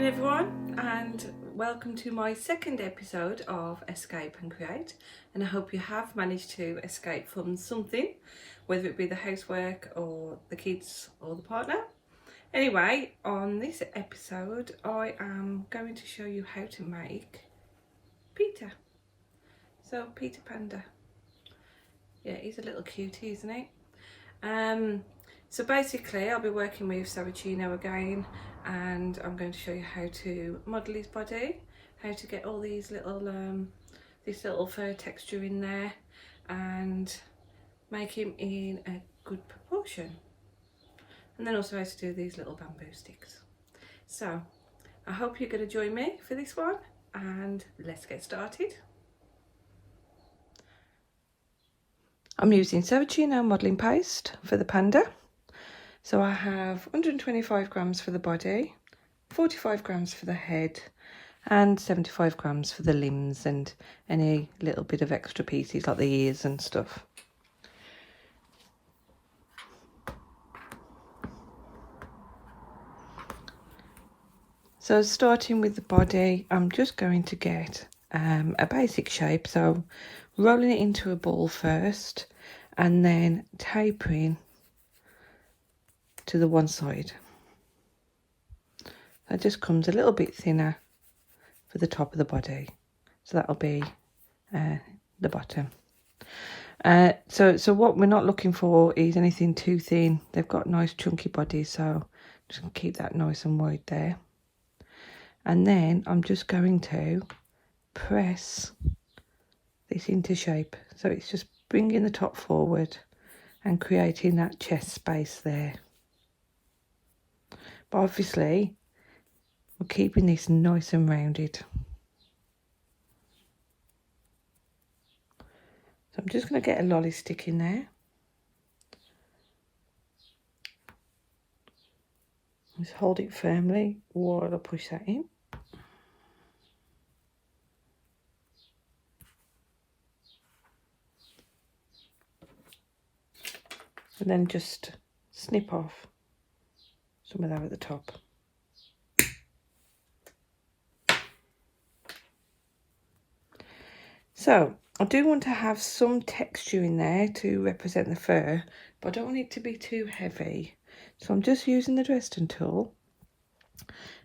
morning everyone, and welcome to my second episode of Escape and Create, and I hope you have managed to escape from something, whether it be the housework or the kids or the partner. Anyway, on this episode I am going to show you how to make Peter. So Peter Panda, yeah, he's a little cutie, isn't he? So basically I'll be working with Saracino again, and I'm going to show you how to model his body, how to get all these little this little fur texture in there and make him in a good proportion, and then also how to do these little bamboo sticks. So I hope you're going to join me for this one, and let's get started. I'm using Saracino modelling paste for the panda. So I have 125 grams for the body, 45 grams for the head, and 75 grams for the limbs and any little bit of extra pieces like the ears and stuff. So starting with the body, I'm just going to get a basic shape. So rolling it into a ball first and then tapering to the one side. That just comes a little bit thinner for the top of the body, so that'll be the bottom. So what we're not looking for is anything too thin. They've got nice chunky bodies, so just gonna keep that nice and wide there. And then I'm just going to press this into shape, so it's just bringing the top forward and creating that chest space there. But obviously we're keeping this nice and rounded. So I'm just going to get a lolly stick in there. Just hold it firmly while I push that in. And then just snip off some of that at the top. So I do want to have some texture in there to represent the fur, but I don't want it to be too heavy. So I'm just using the Dresden tool,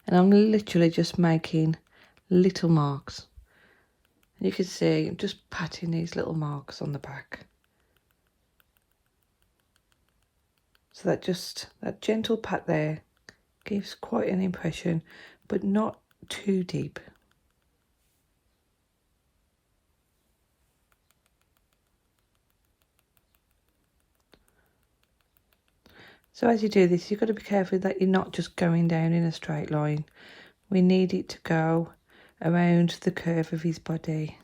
and I'm literally just making little marks. And you can see I'm just patting these little marks on the back. So that gentle pat there gives quite an impression, but not too deep. So as you do this, you've got to be careful that you're not just going down in a straight line. We need it to go around the curve of his body.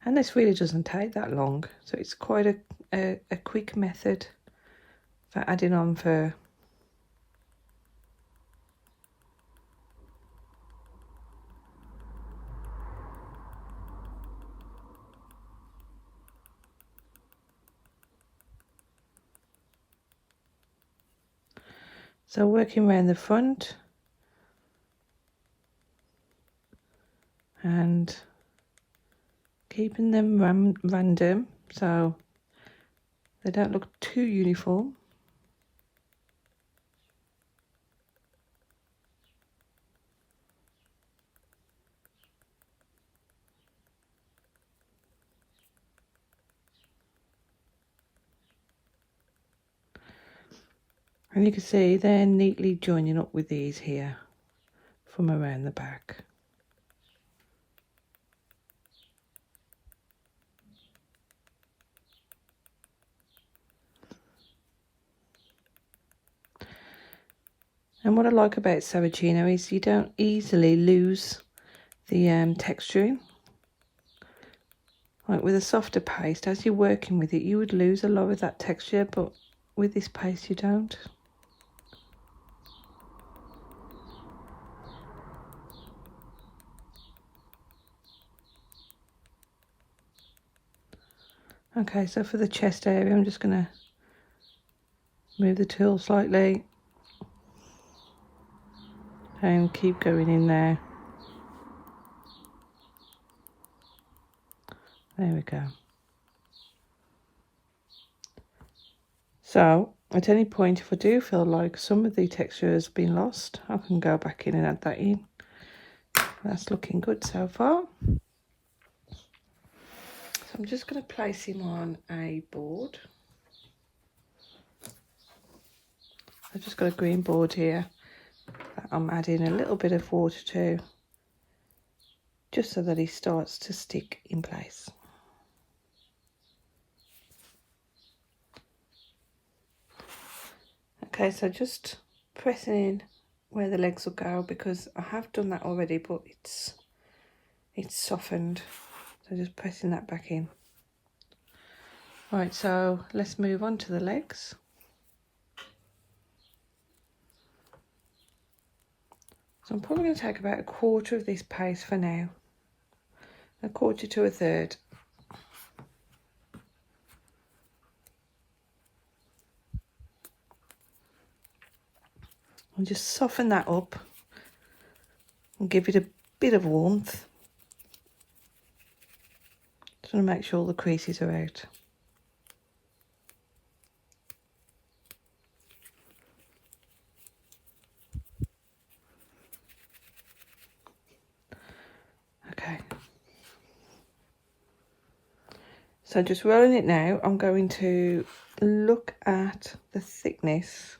And this really doesn't take that long, so it's quite a quick method for adding on fur. So working around the front and keeping them random so they don't look too uniform. And you can see they're neatly joining up with these here from around the back. And what I like about Saracino is you don't easily lose the texturing. Like with a softer paste, as you're working with it, you would lose a lot of that texture, but with this paste you don't. Okay, so for the chest area, I'm just going to move the tool slightly and keep going in there. There we go. So at any point, if I do feel like some of the texture has been lost, I can go back in and add that in. That's looking good so far. So I'm just going to place him on a board. I've just got a green board here that I'm adding a little bit of water to, just so that he starts to stick in place. Okay, so just pressing in where the legs will go, because I have done that already, but it's softened. So just pressing that back in. Right, so let's move on to the legs. So I'm probably going to take about a quarter of this paste for now. A quarter to a third. And just soften that up and give it a bit of warmth. Just want to make sure all the creases are out. Okay. So just rolling it now, I'm going to look at the thickness,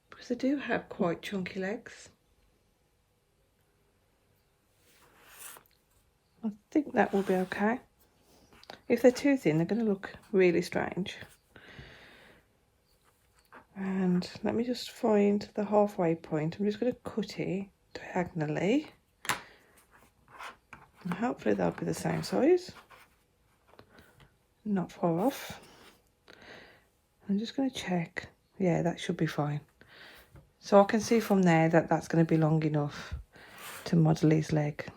because they do have quite chunky legs. I think that will be okay. If they're too thin, they're going to look really strange. And let me just find the halfway point. I'm just going to cut it diagonally. And hopefully they'll be the same size. Not far off. I'm just going to check. Yeah, that should be fine. So I can see from there that that's going to be long enough to model his leg.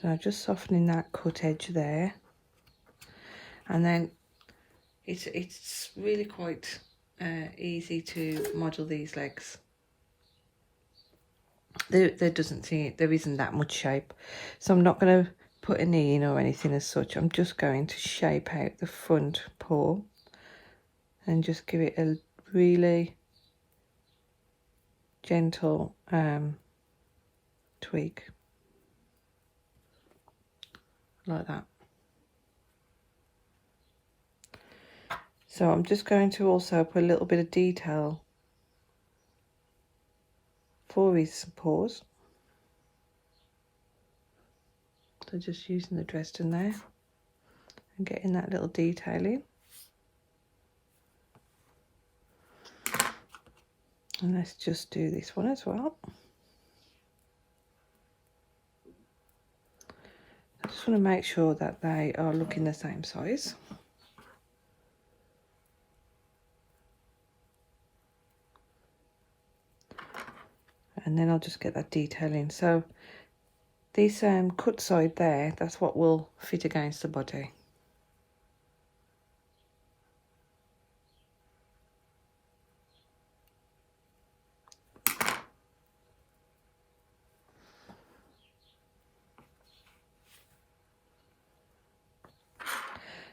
So just softening that cut edge there. And then it's really quite easy to model these legs. There isn't that much shape. So I'm not going to put a knee in or anything as such. I'm just going to shape out the front paw and just give it a really gentle tweak, like that. So I'm just going to also put a little bit of detail for his paws. So just using the Dresden there and getting that little detail in. And let's just do this one as well. I just want to make sure that they are looking the same size. And then I'll just get that detail in. So this cut side there, that's what will fit against the body.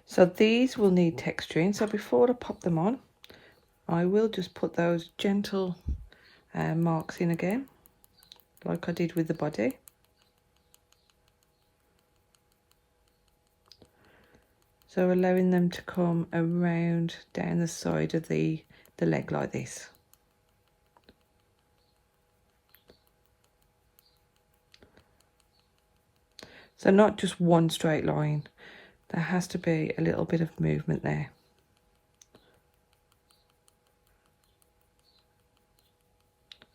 So these will need texturing. So before I pop them on, I will just put those gentle marks in again, like I did with the body. So allowing them to come around down the side of the leg like this. So not just one straight line. There has to be a little bit of movement there.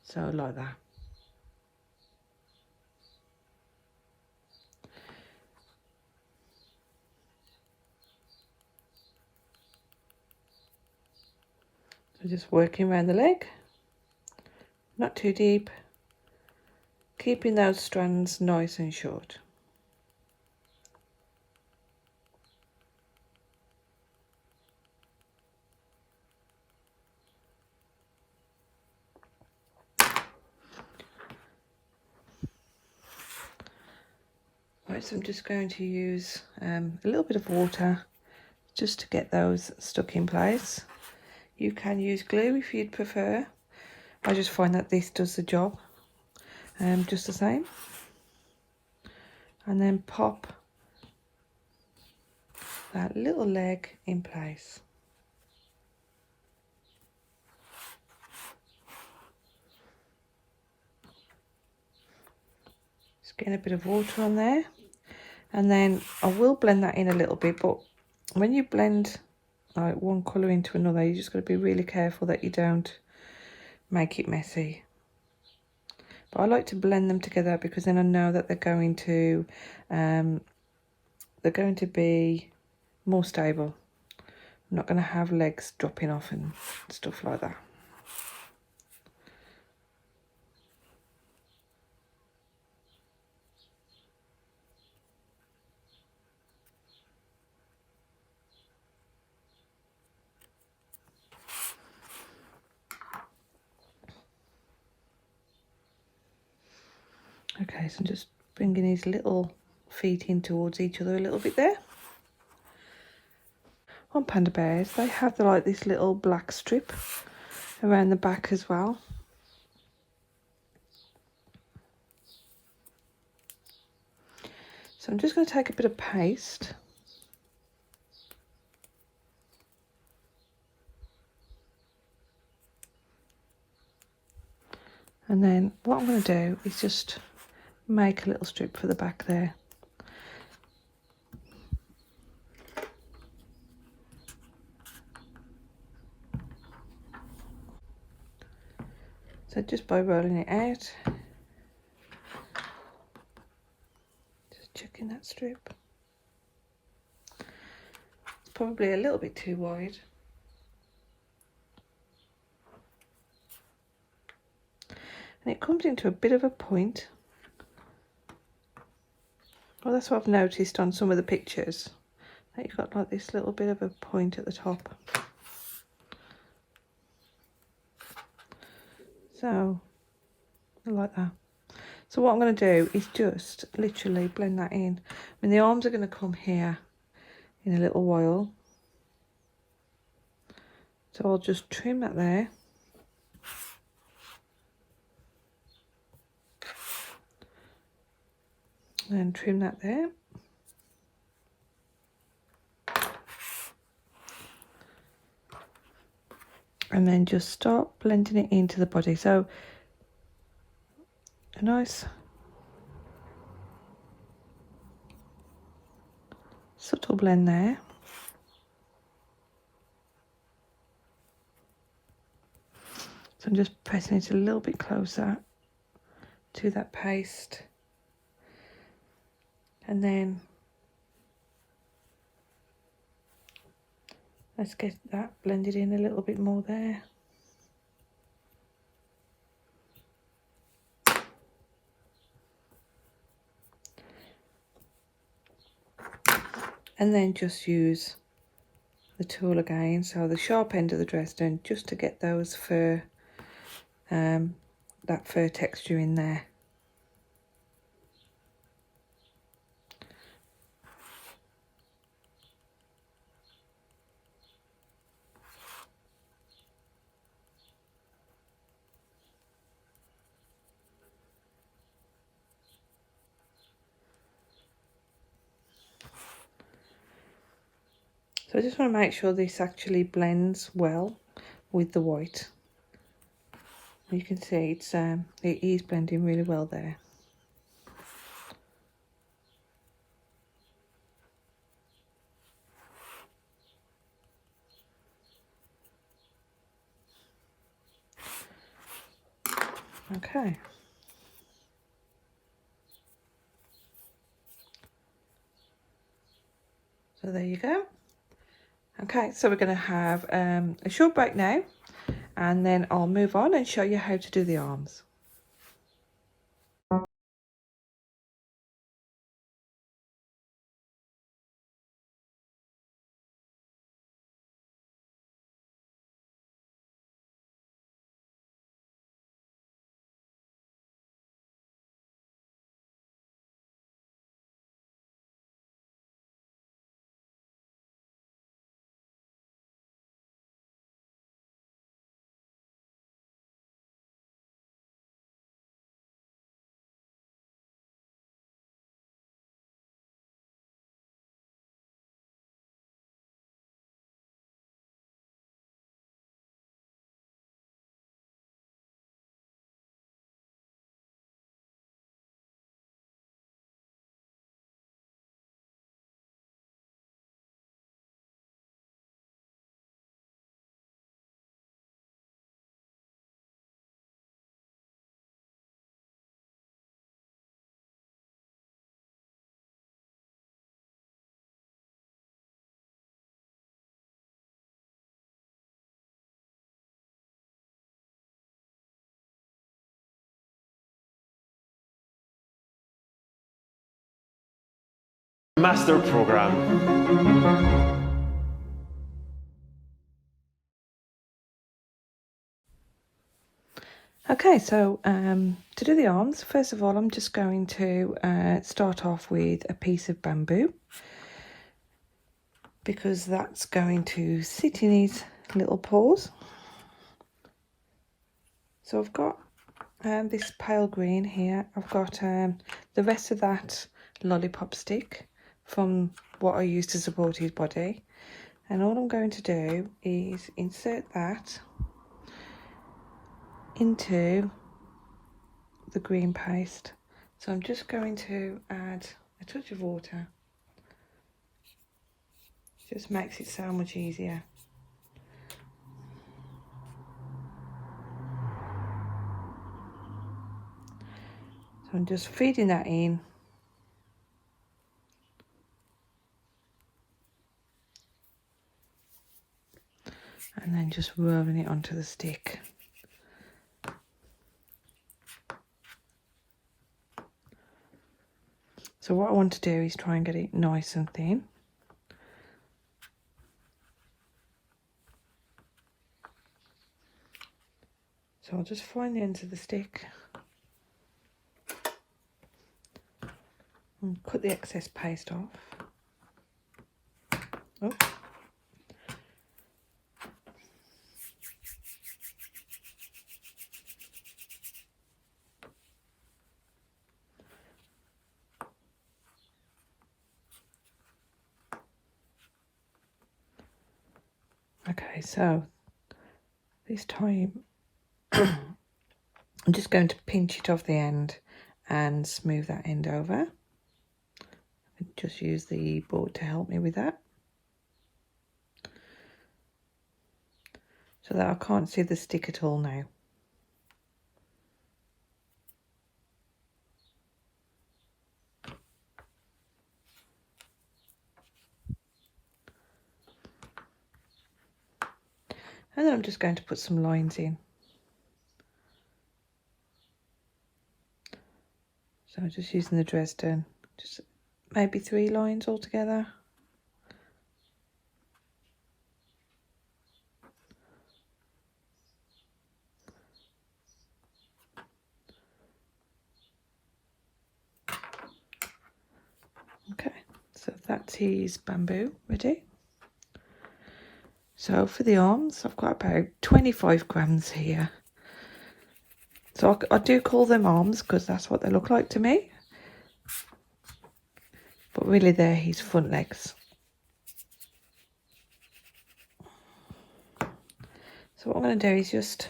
So like that. So just working around the leg. Not too deep. keeping those strands nice and short. Right, so I'm just going to use a little bit of water just to get those stuck in place. You can use glue if you'd prefer. I just find that this does the job just the same. And then pop that little leg in place. Just getting a bit of water on there. And then I will blend that in a little bit, but when you blend like one colour into another, you just got to be really careful that you don't make it messy. But I like to blend them together because then I know that they're going to be more stable. I'm not going to have legs dropping off and stuff like that. Okay, so I'm just bringing his little feet in towards each other a little bit there. On panda bears, they have like this little black strip around the back as well. So I'm just going to take a bit of paste. And then what I'm going to do is just make a little strip for the back there. So just by rolling it out, just checking that strip. It's probably a little bit too wide. And it comes into a bit of a point. Well, that's what I've noticed on some of the pictures, that you've got like this little bit of a point at the top. So, I like that. So what I'm going to do is just literally blend that in. I mean, the arms are going to come here in a little while. So I'll just trim that there. And trim that there. And then just start blending it into the body. So a nice subtle blend there. So I'm just pressing it a little bit closer to that paste. And then let's get that blended in a little bit more there. And then just use the tool again, so the sharp end of the Dresden, just to get those fur, that fur texture in there. So I just want to make sure this actually blends well with the white. You can see it is blending really well there. Okay. So there you go. Okay, so we're going to have a short break now, and then I'll move on and show you how to do the arms. Master Program. Okay, so to do the arms, first of all, I'm just going to start off with a piece of bamboo, because that's going to sit in his little paws. So I've got this pale green here. I've got the rest of that lollipop stick from what I used to support his body. And all I'm going to do is insert that into the green paste. So I'm just going to add a touch of water. Just makes it so much easier. So I'm just feeding that in. And then just rolling it onto the stick. So what I want to do is try and get it nice and thin. So I'll just find the ends of the stick and cut the excess paste off. Oh. Okay, so this time I'm just going to pinch it off the end and smooth that end over. Just use the board to help me with that, so that I can't see the stick at all now. And then I'm just going to put some lines in. So I'm just using the Dresden, just maybe 3 lines altogether. Okay, so that's his bamboo ready. So for the arms, I've got about 25 grams here. So I do call them arms because that's what they look like to me. But really they're his front legs. So what I'm going to do is just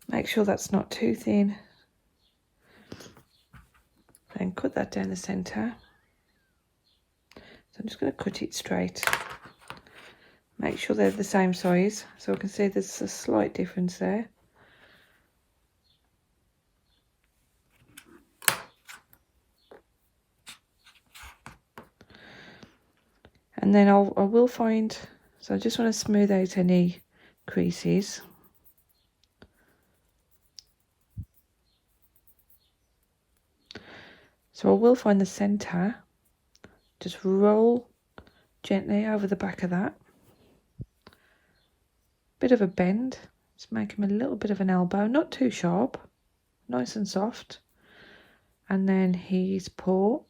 make sure that's not too thin. And cut that down the centre. So I'm just going to cut it straight. Make sure they're the same size. So I can see there's a slight difference there. And then I will find, so I just want to smooth out any creases. So I will find the centre, just roll gently over the back of that. Bit of a bend, just make him a little bit of an elbow, not too sharp, nice and soft. And then his paw,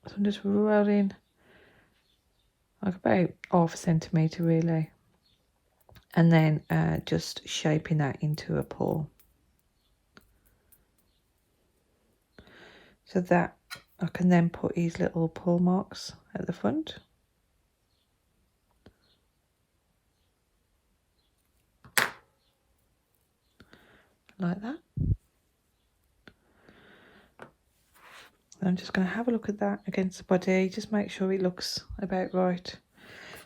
so I'm just rolling like about half a centimetre really. And then just shaping that into a paw. So that I can then put his little paw marks at the front. Like that. And I'm just going to have a look at that against the body, just make sure it looks about right.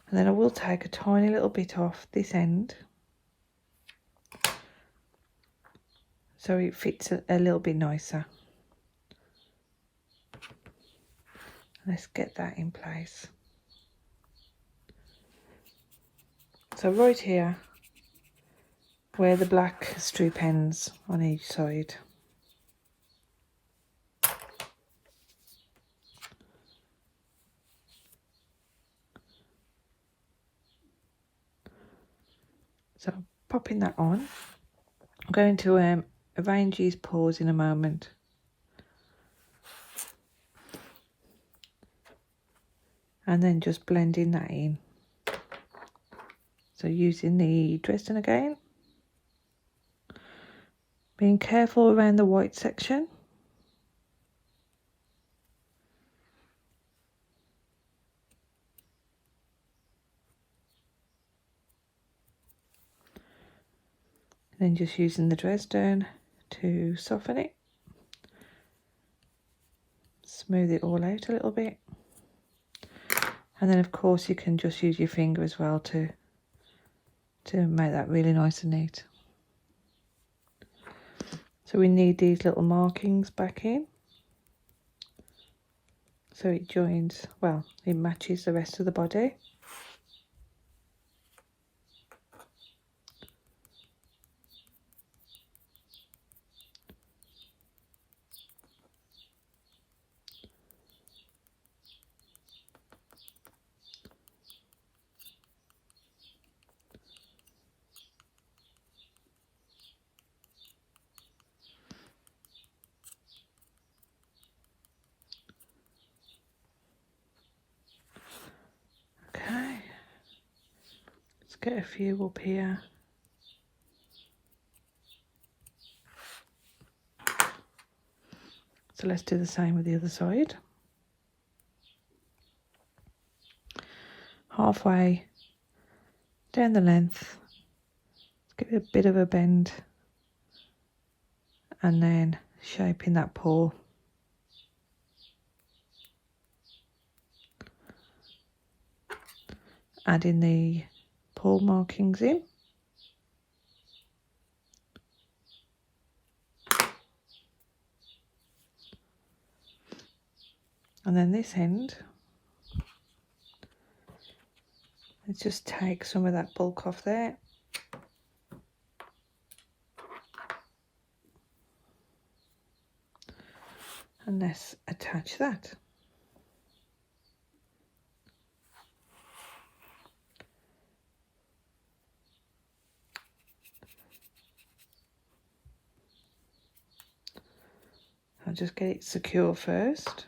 And then I will take a tiny little bit off this end, so it fits a little bit nicer. Let's get that in place. So right here, where the black strip ends on each side. So popping that on, I'm going to arrange these paws in a moment. And then just blending that in. So using the Dresden again. Being careful around the white section. And then just using the Dresden to soften it. Smooth it all out a little bit. And then of course you can just use your finger as well to make that really nice and neat. So we need these little markings back in. So it joins, well, it matches the rest of the body. Okay, let's get a few up here. So let's do the same with the other side. Halfway down the length, let's give it a bit of a bend, and then shaping that paw. Adding the paw markings in. And then this end, let's just take some of that bulk off there. And let's attach that. I'll just get it secure first.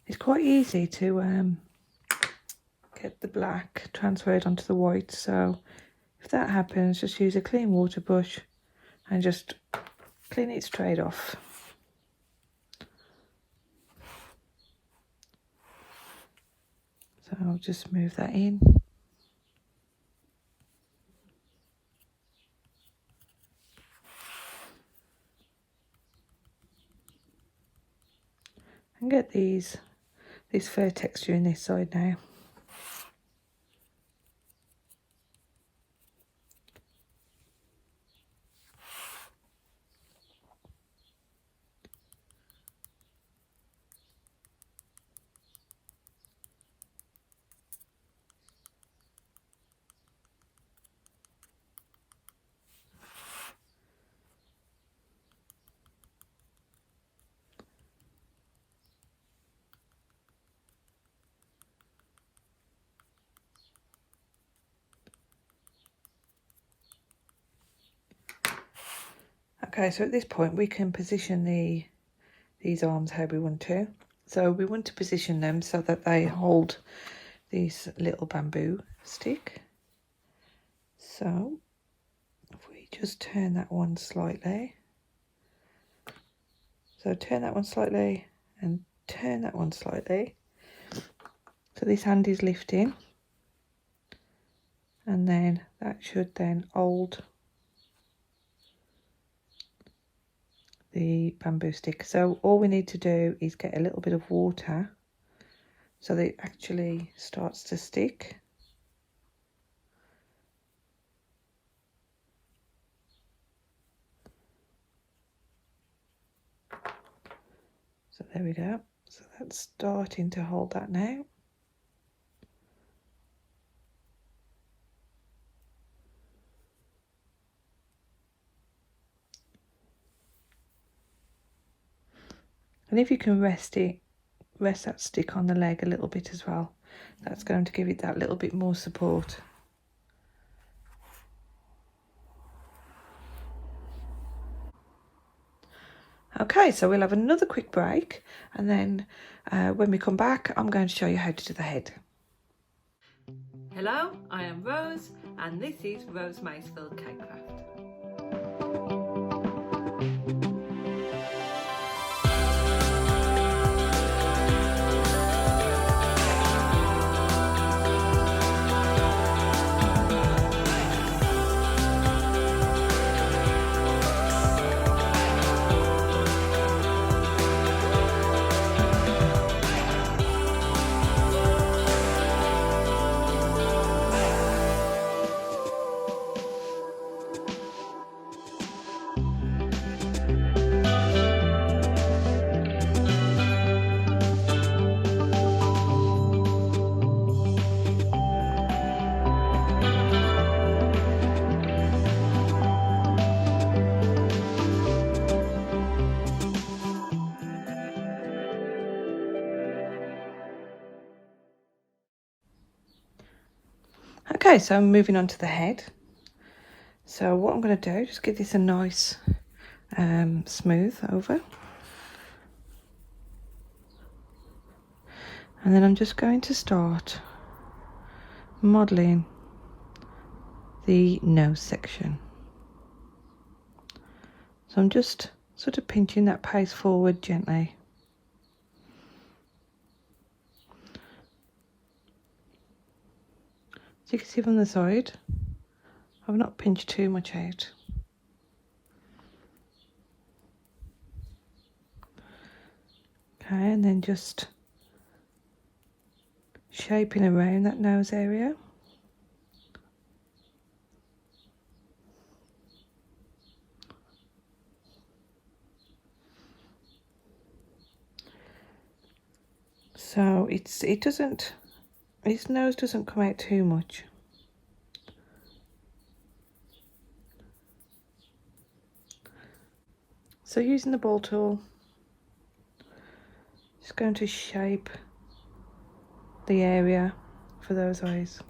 It's quite easy to get the black transferred onto the white, so if that happens, just use a clean water brush and just clean it straight off. So I'll just move that in. And get this fur texture in this side now. Okay, so at this point we can position these arms how we want to. So we want to position them so that they hold this little bamboo stick. So if we just turn that one slightly. So turn that one slightly and turn that one slightly. So this hand is lifting. And then that should then hold the bamboo stick. So all we need to do is get a little bit of water so that it actually starts to stick. So there we go. So that's starting to hold that now. And if you can rest that stick on the leg a little bit as well, that's going to give it that little bit more support. Okay, so we'll have another quick break, and then when we come back, I'm going to show you how to do the head. Hello, I am Rose, and this is Rose Macefield Cake Craft. Okay, so I'm moving on to the head. So what I'm going to do, just give this a nice smooth over. And then I'm just going to start modelling the nose section. So I'm just sort of pinching that paste forward gently. As you can see from the side, I've not pinched too much out. Okay, and then just shaping around that nose area. So his nose doesn't come out too much. So using the ball tool, just going to shape the area for those eyes.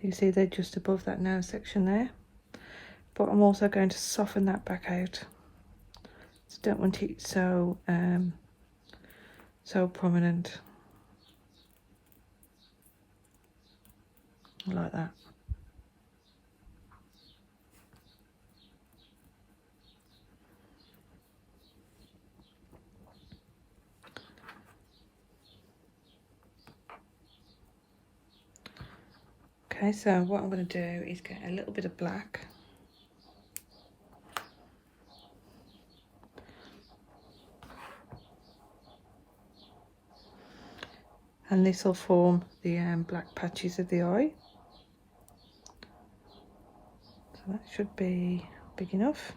You see they're just above that nose section there, but I'm also going to soften that back out. So don't want it so prominent, like that. Okay, so what I'm going to do is get a little bit of black. And this will form the black patches of the eye. So that should be big enough.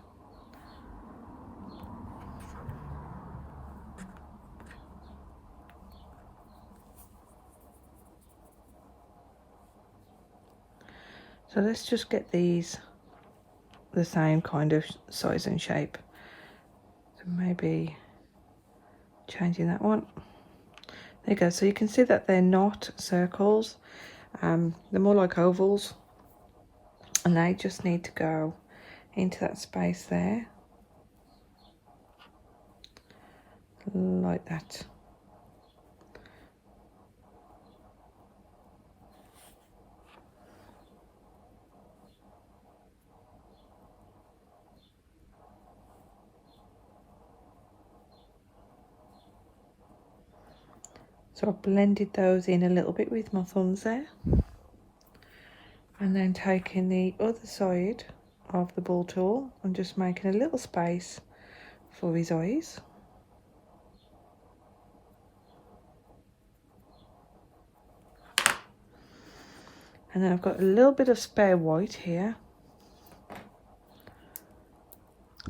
So let's just get these the same kind of size and shape. So maybe changing that one. There you go. So you can see that they're not circles. They're more like ovals. And they just need to go into that space there. Like that. So I've blended those in a little bit with my thumbs there. And then taking the other side of the ball tool and just making a little space for his eyes. And then I've got a little bit of spare white here.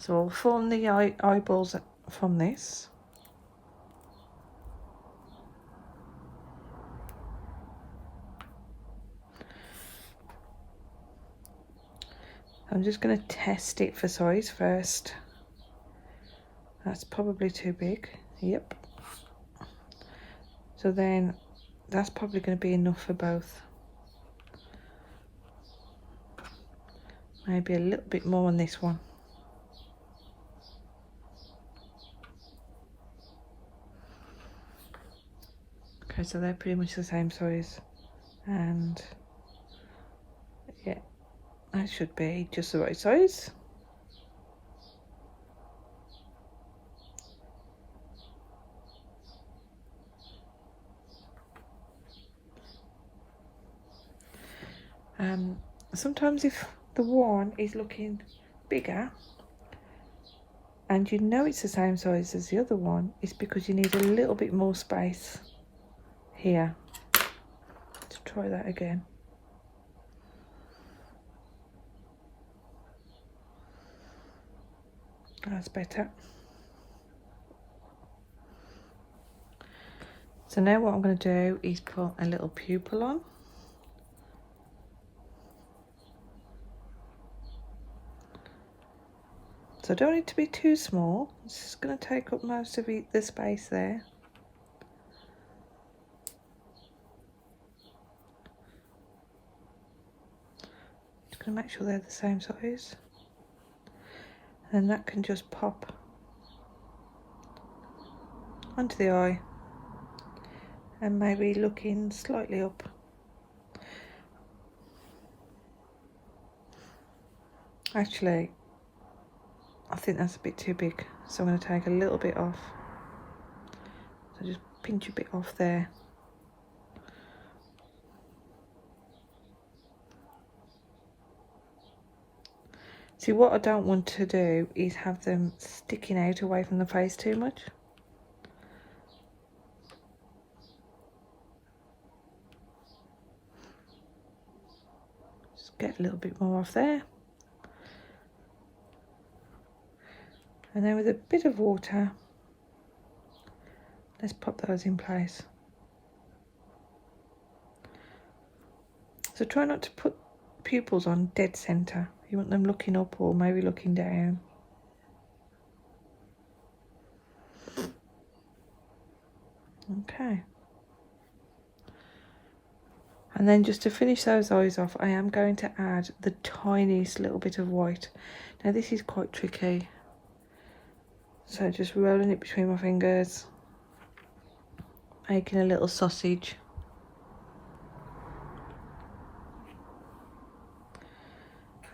So I'll form the eyeballs from this. I'm just going to test it for size first. That's probably too big. Yep. So then that's probably going to be enough for both. Maybe a little bit more on this one. Okay, so they're pretty much the same size. And yeah, that should be just the right size. Sometimes if the one is looking bigger and you know it's the same size as the other one, it's because you need a little bit more space here. Let's try that again. That's better. So now what I'm going to do is put a little pupil on. So I don't want it to be too small. It's just going to take up most of the space there. Just going to make sure they're the same size. And that can just pop onto the eye and maybe looking slightly up. Actually, I think that's a bit too big, so I'm going to take a little bit off. So just pinch a bit off there. See, what I don't want to do is have them sticking out away from the face too much. Just get a little bit more off there. And then with a bit of water, let's pop those in place. So try not to put pupils on dead centre. You want them looking up or maybe looking down. Okay. And then just to finish those eyes off, I am going to add the tiniest little bit of white. Now this is quite tricky. So just rolling it between my fingers, making a little sausage.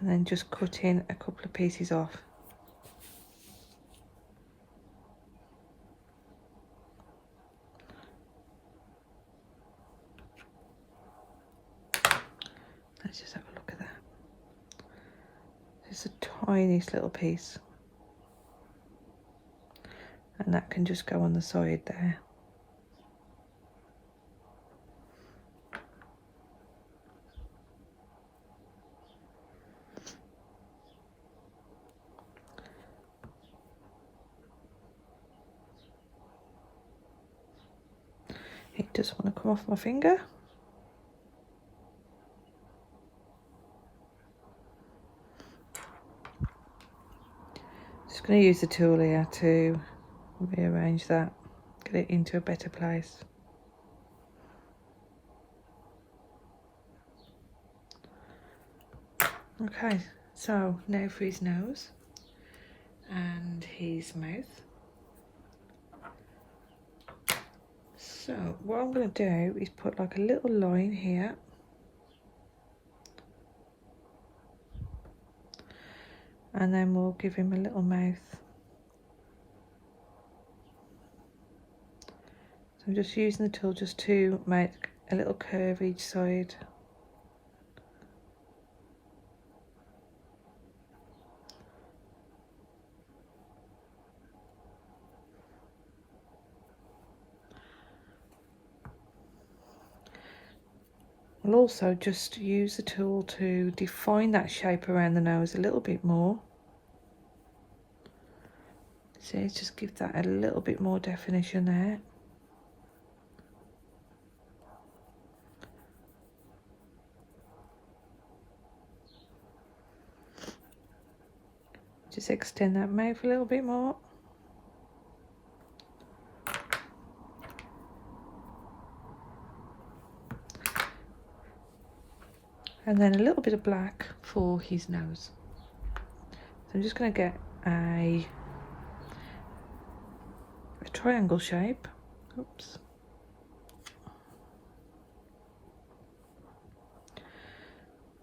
And then just cutting a couple of pieces off. Let's just have a look at that. Just the tiniest little piece. And that can just go on the side there. It does want to come off my finger. Just going to use the tool here to rearrange that, get it into a better place. Okay, so now for his nose and his mouth. So what I'm going to do is put like a little line here. And then we'll give him a little mouth. So I'm just using the tool just to make a little curve each side. I'll also just use the tool to define that shape around the nose a little bit more. See, just give that a little bit more definition there. Just extend that mouth a little bit more. And then a little bit of black for his nose. So I'm just going to get a triangle shape. Oops.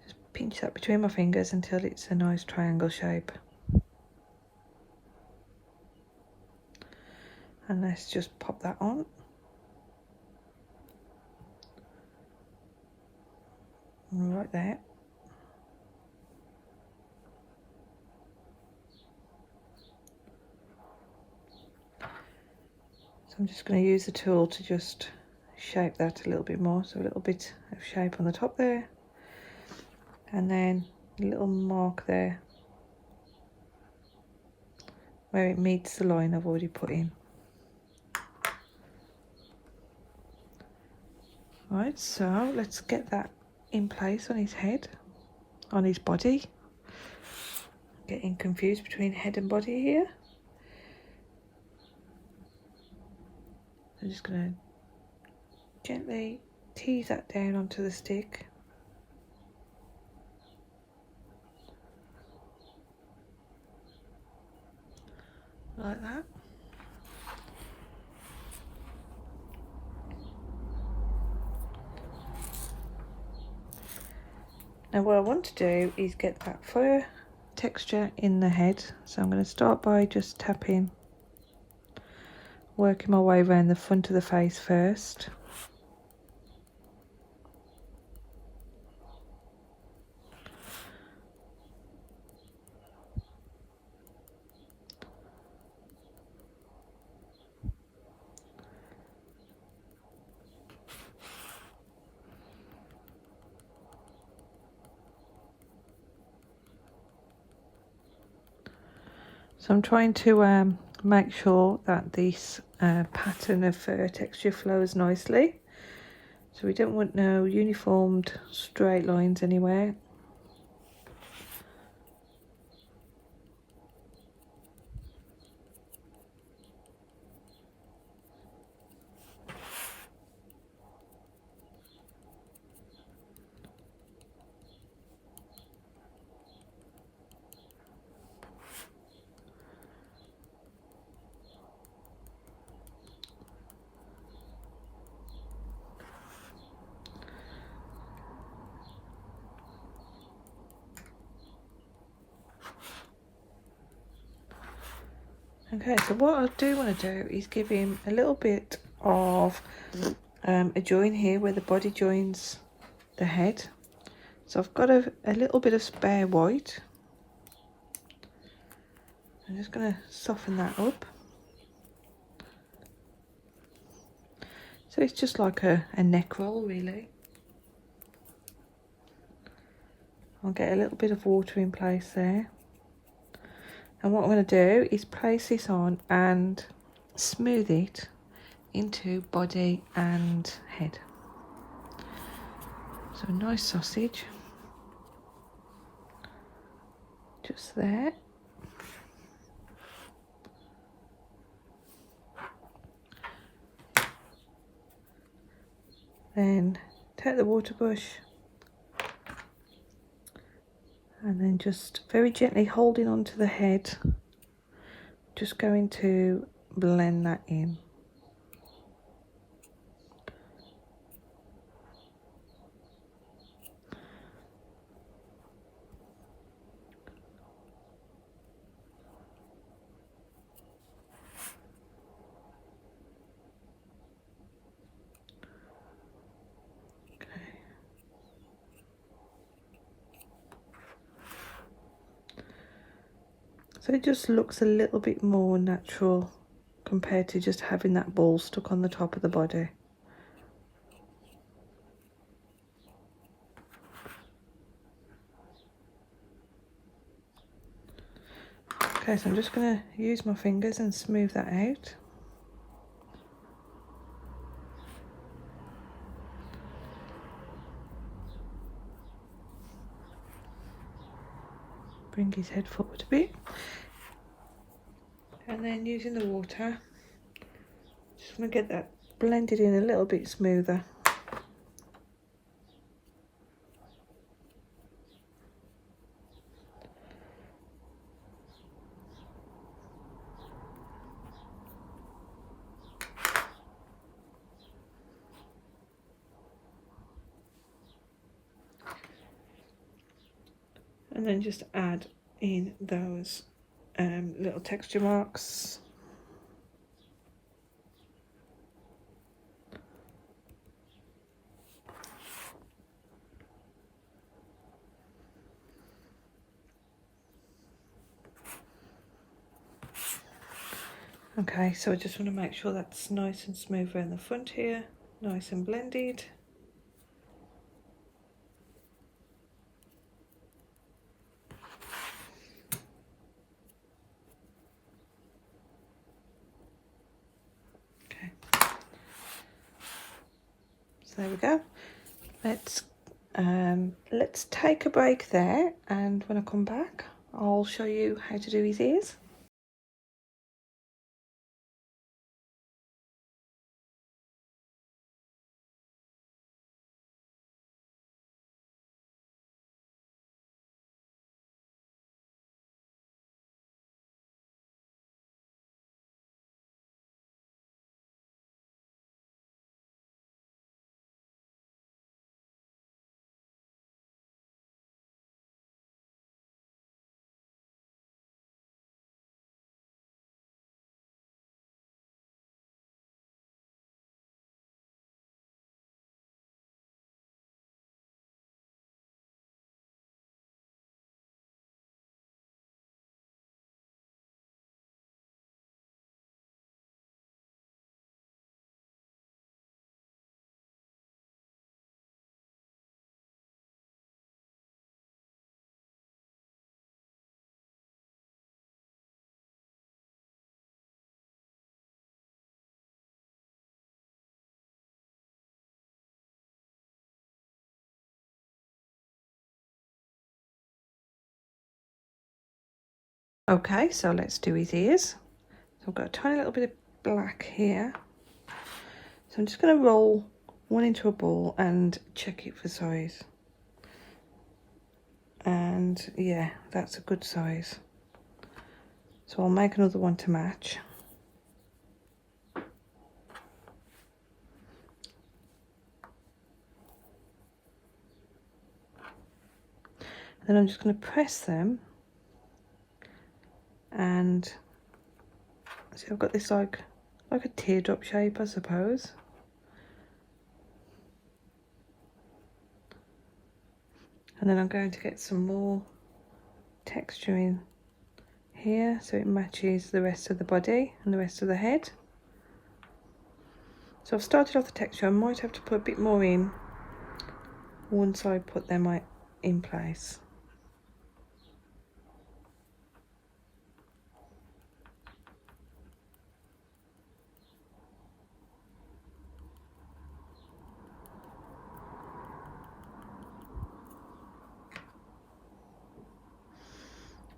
Just pinch that between my fingers until it's a nice triangle shape. And let's just pop that on. Right there. So I'm just going to use the tool to just shape that a little bit more. So a little bit of shape on the top there. And then a little mark there where it meets the line I've already put in. Right, so let's get that in place on his head, on his body. Getting confused between head and body here. I'm just going to gently tease that down onto the stick. Like that. Now what I want to do is get that fur texture in the head. So I'm going to start by just tapping, working my way around the front of the face first. So I'm trying to make sure that this pattern of fur texture flows nicely. So we don't want no uniformed straight lines anywhere. Okay, so what I do want to do is give him a little bit of a join here where the body joins the head. So I've got a little bit of spare white. I'm just going to soften that up. So it's just like a neck roll really. I'll get a little bit of water in place there. And what I'm going to do is place this on and smooth it into body and head. So a nice sausage. Just there. Then take the water brush and then just very gently holding onto the head, just going to blend that in. So it just looks a little bit more natural compared to just having that ball stuck on the top of the body. Okay, so I'm just going to use my fingers and smooth that out. Bring his head forward a bit. And then using the water, just going to get that blended in a little bit smoother. and then just add in those little texture marks. Okay, so I just want to make sure that's nice and smooth around the front here, nice and blended. Okay, so there we go. Let's take a break there, and when I come back, I'll show you how to do his ears. Okay, so let's do his ears. So I've got a tiny little bit of black here. So I'm just going to roll one into a ball and check it for size. And yeah, that's a good size. So I'll make another one to match. Then I'm just going to press them, and see, I've got this like a teardrop shape, I suppose. And then I'm going to get some more texture in here so it matches the rest of the body and the rest of the head. So I've started off the texture. I might have to put a bit more in once I put them in place.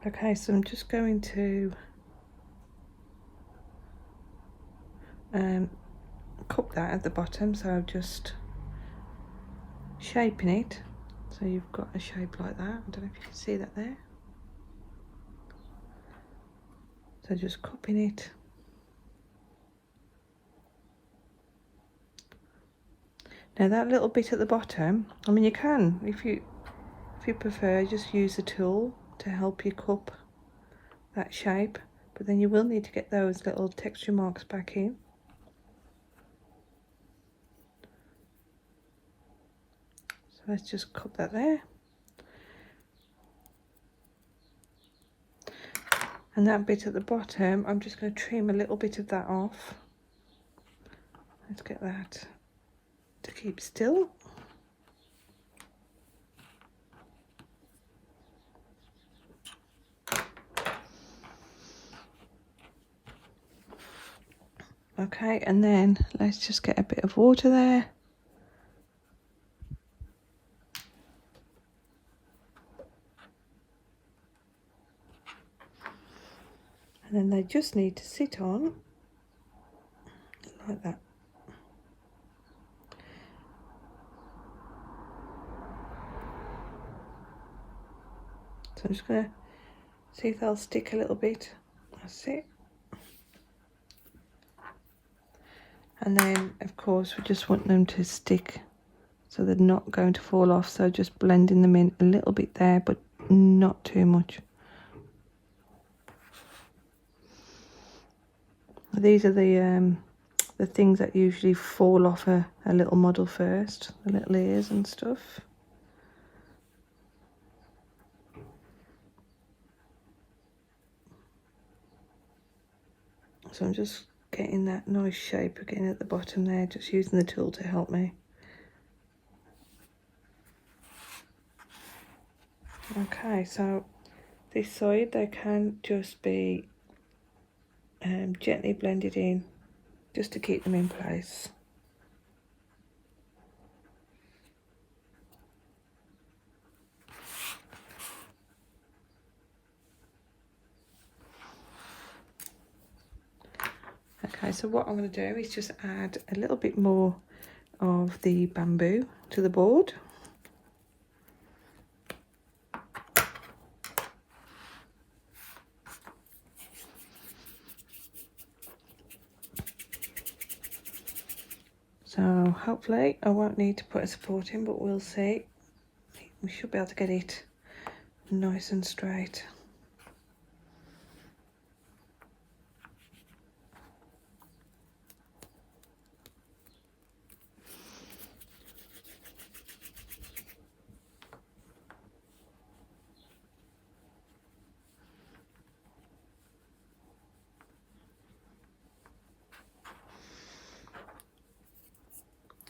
Okay, so I'm just going to cup that at the bottom, so I'm just shaping it so you've got a shape like that. I don't know if you can see that there. So just cupping it. Now that little bit at the bottom, I mean, you can, if you prefer, just use the tool to help you cup that shape, but then you will need to get those little texture marks back in. So let's just cup that there. And that bit at the bottom, I'm just going to trim a little bit of that off. Let's get that to keep still. Okay, and then let's just get a bit of water there. And then they just need to sit on like that. So I'm just going to see if they'll stick a little bit. That's it. And then, of course, we just want them to stick so they're not going to fall off. So just blending them in a little bit there, but not too much. These are the things that usually fall off a little model first, the little ears and stuff. So I'm just getting that nice shape again at the bottom there, just using the tool to help me. Okay, so this side they can just be gently blended in just to keep them in place. Okay, so what I'm going to do is just add a little bit more of the bamboo to the board. So hopefully I won't need to put a support in, but we'll see. We should be able to get it nice and straight.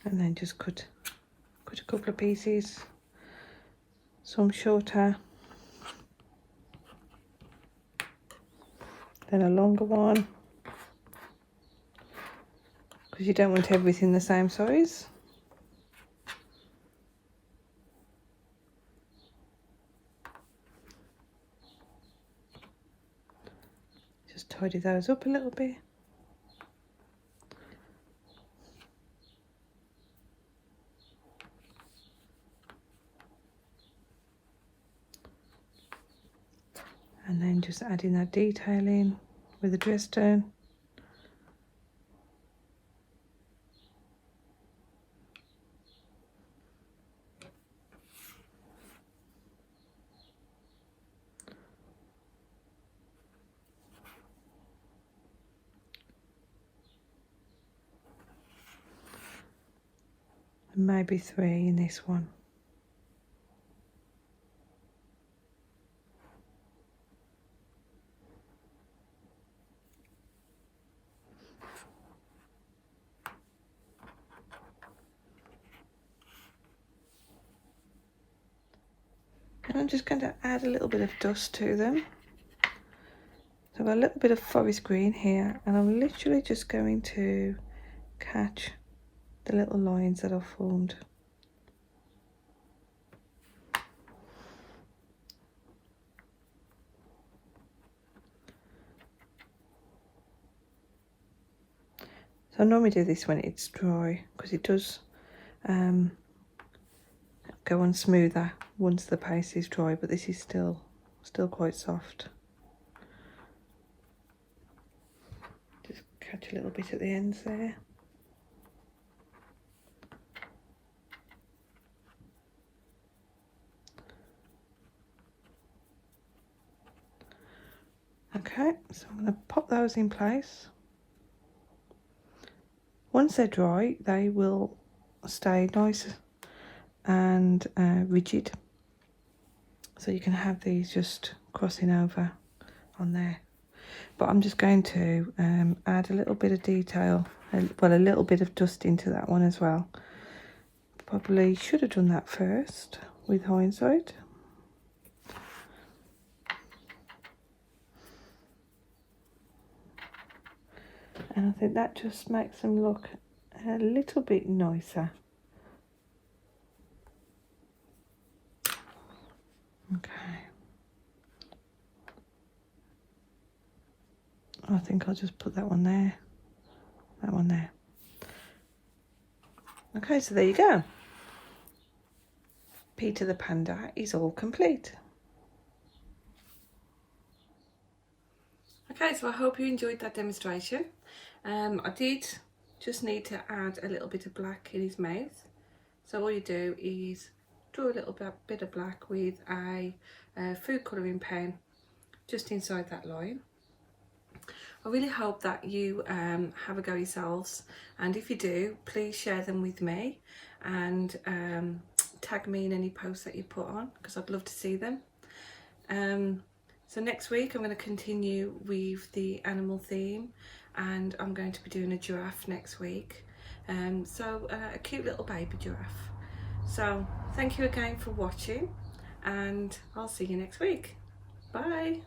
And then just cut a couple of pieces, some shorter, then a longer one, because you don't want everything the same size. Just tidy those up a little bit. And then just adding that detailing with the dress down. And maybe 3 in this one. And I'm just going to add a little bit of dust to them. So I've got a little bit of forest green here, and I'm literally just going to catch the little lines that I've formed. So I normally do this when it's dry, because it does go on smoother once the paste is dry, but this is still quite soft. Just catch a little bit at the ends there. Okay, so I'm going to pop those in place. Once they're dry, they will stay nice and rigid, so you can have these just crossing over on there. But I'm just going to add a little bit of detail, well, a little bit of dust into that one as well. Probably should have done that first with hindsight. And I think that just makes them look a little bit nicer. Okay. I think I'll just put that one there, that one there. Okay, so there you go. Peter the Panda is all complete. Okay, so I hope you enjoyed that demonstration. I did just need to add a little bit of black in his mouth. So all you do is draw a little bit of black with a food colouring pen just inside that line. I really hope that you have a go yourselves, and if you do, please share them with me and tag me in any posts that you put on, because I'd love to see them. So next week I'm going to continue with the animal theme, and I'm going to be doing a giraffe next week. So a cute little baby giraffe. So thank you again for watching, and I'll see you next week. Bye.